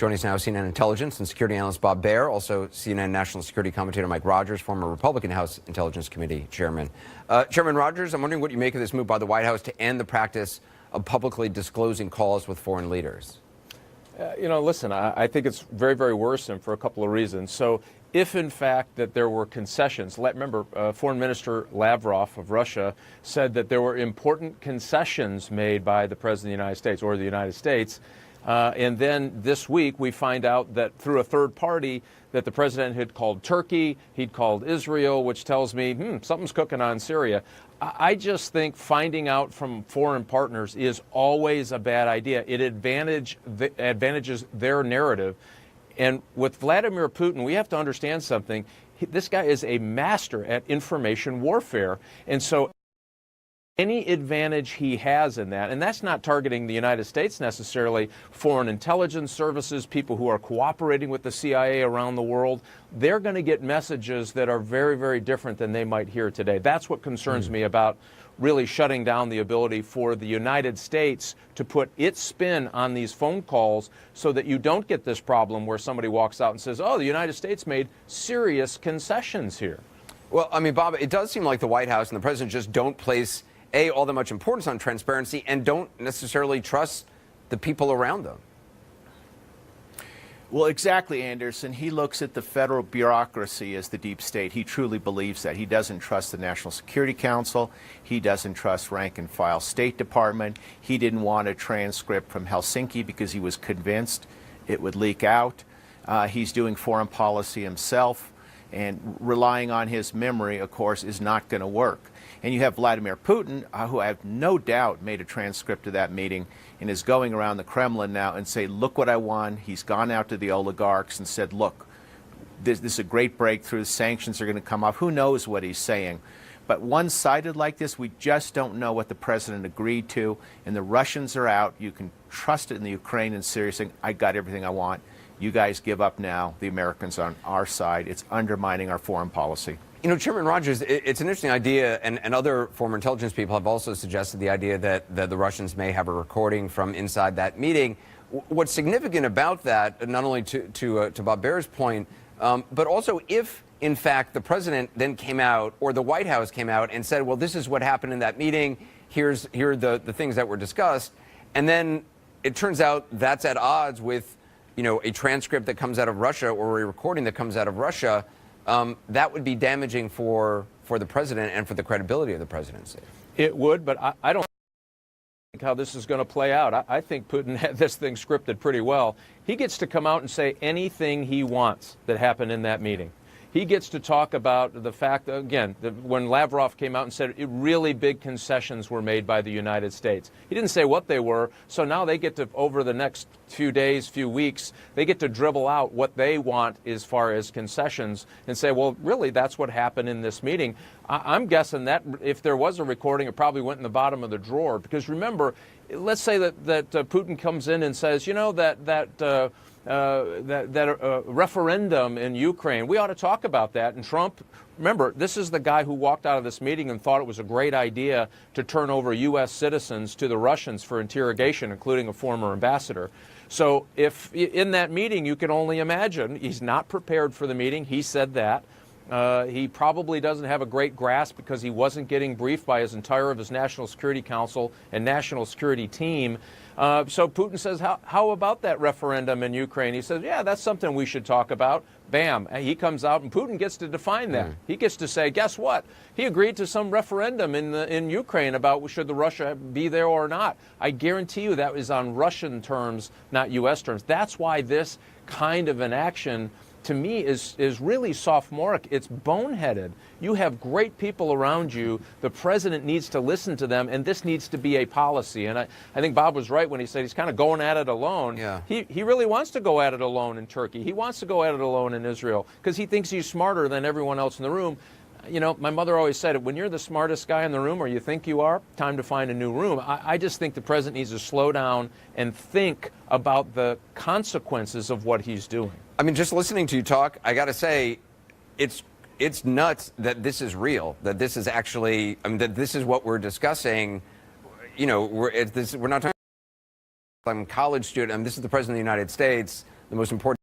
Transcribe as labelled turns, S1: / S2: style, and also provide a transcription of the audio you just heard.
S1: Joining us now, CNN intelligence and security analyst Bob Baer, also CNN national security commentator Mike Rogers, former Republican House Intelligence Committee chairman. Chairman Rogers, I'm wondering what you make of this move by the White House to end the practice of publicly disclosing calls with foreign leaders.
S2: Listen, I think it's very, very worrisome for a couple of reasons. So if, in fact, that there were concessions, remember, Foreign Minister Lavrov of Russia said that there were important concessions made by the President of the United States or the United States. And then this week we find out that through a third party that the president had called Turkey, he'd called Israel, which tells me, something's cooking on Syria. I just think finding out from foreign partners is always a bad idea. It advantages their narrative. And with Vladimir Putin, we have to understand something. This guy is a master at information warfare. And so any advantage he has in that, and that's not targeting the United States necessarily, foreign intelligence services, people who are cooperating with the CIA around the world, they're going to get messages that are very, very different than they might hear today. That's what concerns me about really shutting down the ability for the United States to put its spin on these phone calls so that you don't get this problem where somebody walks out and says, oh, the United States made serious concessions here.
S1: Well, I mean, Bob, it does seem like the White House and the president just don't place all that much importance on transparency and don't necessarily trust the people around them.
S3: Well, exactly, Anderson. He looks at the federal bureaucracy as the deep state. He truly believes that. He doesn't trust the National Security Council. He doesn't trust rank and file State Department. He didn't want a transcript from Helsinki because he was convinced it would leak out. He's doing foreign policy himself, and relying on his memory, of course, is not going to work. And you have Vladimir Putin, who I have no doubt made a transcript of that meeting and is going around the Kremlin now and say, look what I won. He's gone out to the oligarchs and said, look, this is a great breakthrough. Sanctions are going to come off. Who knows what he's saying? But one-sided like this, we just don't know what the president agreed to. And the Russians are out. You can trust it in the Ukraine and Syria saying, I got everything I want. You guys give up now. The Americans are on our side. It's undermining our foreign policy.
S1: You know, Chairman Rogers, it's an interesting idea, and other former intelligence people have also suggested the idea that the Russians may have a recording from inside that meeting. What's significant about that, not only to Bob Baer's point, but also if, in fact, the president then came out or the White House came out and said, well, this is what happened in that meeting, here are the things that were discussed, and then it turns out that's at odds with, a transcript that comes out of Russia or a recording that comes out of Russia, that would be damaging for the president and for the credibility of the presidency.
S2: It would, but I don't think how this is going to play out. I think Putin had this thing scripted pretty well. He gets to come out and say anything he wants that happened in that meeting. He gets to talk about the fact, again, when Lavrov came out and said really big concessions were made by the United States. He didn't say what they were, so now they get to, over the next few days, few weeks, they get to dribble out what they want as far as concessions and say, well, really, that's what happened in this meeting. I'm guessing that if there was a recording, it probably went in the bottom of the drawer. Because remember, let's say that Putin comes in and says, that referendum in Ukraine, we ought to talk about that. And Trump, remember, this is the guy who walked out of this meeting and thought it was a great idea to turn over U.S. citizens to the Russians for interrogation, including a former ambassador. So if in that meeting, you can only imagine, he's not prepared for the meeting. He said that. He probably doesn't have a great grasp because he wasn't getting briefed by his entire of his National Security Council and National Security team. So Putin says, how about that referendum in Ukraine? He says, yeah, that's something we should talk about. Bam. He comes out and Putin gets to define that. He gets to say, guess what? He agreed to some referendum in Ukraine about should the Russia be there or not. I guarantee you that is on Russian terms, not U.S. terms. That's why this kind of an action to me is really sophomoric. It's boneheaded. You have great people around you. The president needs to listen to them, and this needs to be a policy. And I think Bob was right when he said he's kind of going at it alone.
S1: Yeah.
S2: He really wants to go at it alone in Turkey. He wants to go at it alone in Israel because he thinks he's smarter than everyone else in the room. My mother always said it, when you're the smartest guy in the room or you think you are, time to find a new room. I just think the president needs to slow down and think about the consequences of what he's doing.
S1: I mean, just listening to you talk, I got to say, it's nuts that this is real, that this is actually, that this is what we're discussing. We're not talking about I'm a college student, this is the president of the United States the most important